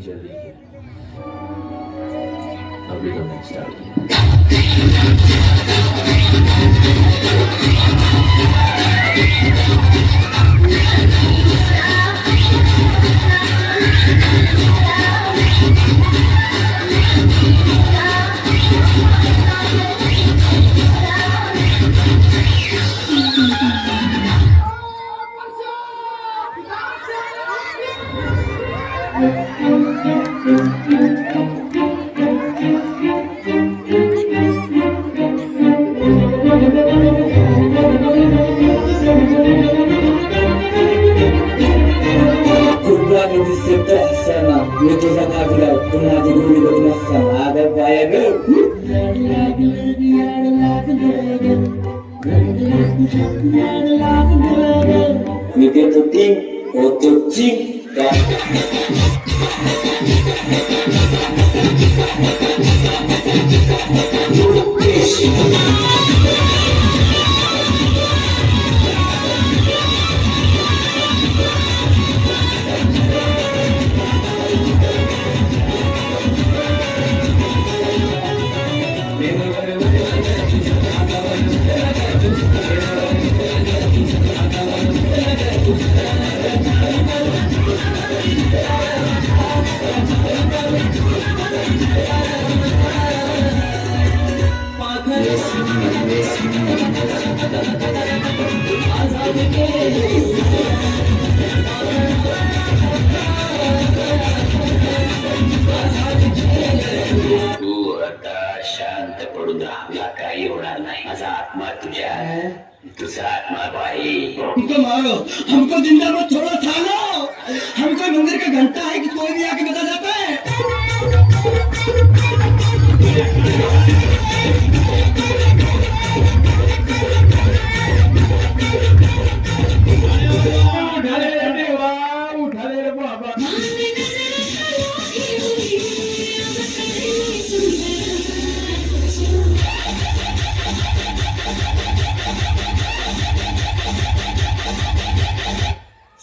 चल रही है, अभी तो मैच स्टार्ट किया। मी तुझा काढला तू माझी गोळी बघून असताना आग पाय ग मी देतो ती होतो ची शांत पडून राहा, काही होणार नाही. माझा आत्मा तुझा आत्मा भाई. हमको मारो, हमको जिंदा मत छोड़ो सालो. हमको मंदिर का घंटा है कि कोई भी आके बता जाता है.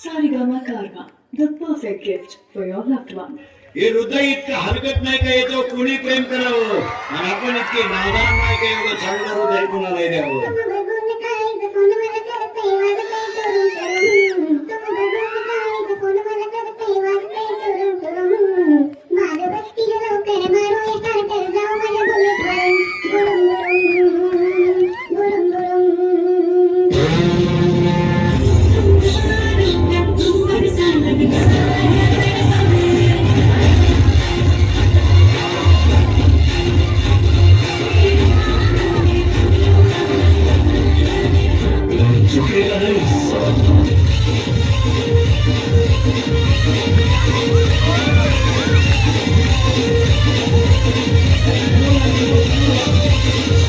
Sarigama Karma, the perfect gift for your loved one. हे हृदय इतकं हलकत नाही का याच्यावर कोणी प्रेम करावं आणि आपण इतके नादान नाही का एवढं चांगलं हृदय कोणाला द्यावं.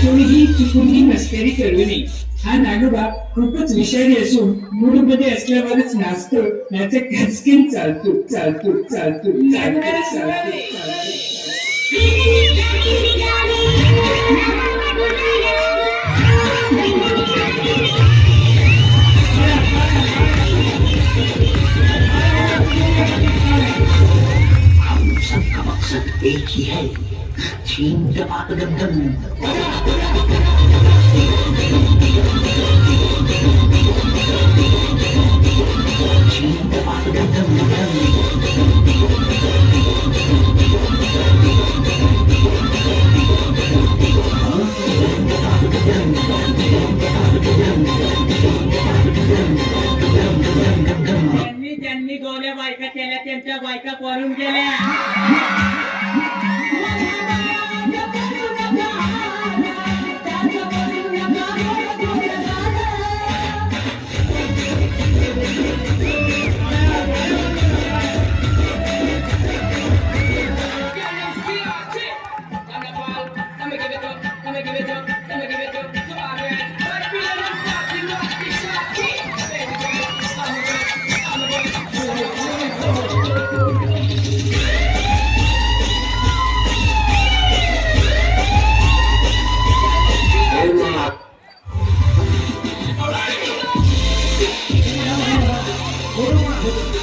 कोणीही चुकूनही मस्करी करू नये. हा नागोबा खूपच विषारी असून मूडमध्ये असल्यावरच नाचतो, त्याचे खचकीन चालतो चालतो चालतो चालतो चालतो हम सबका मकसद एक ही है, छीन दबाक दमदम. छीन दबाक दमदम ज्यांनी गोल्या बायका केल्या त्यांच्या बायका पळून गेल्या. बरोबर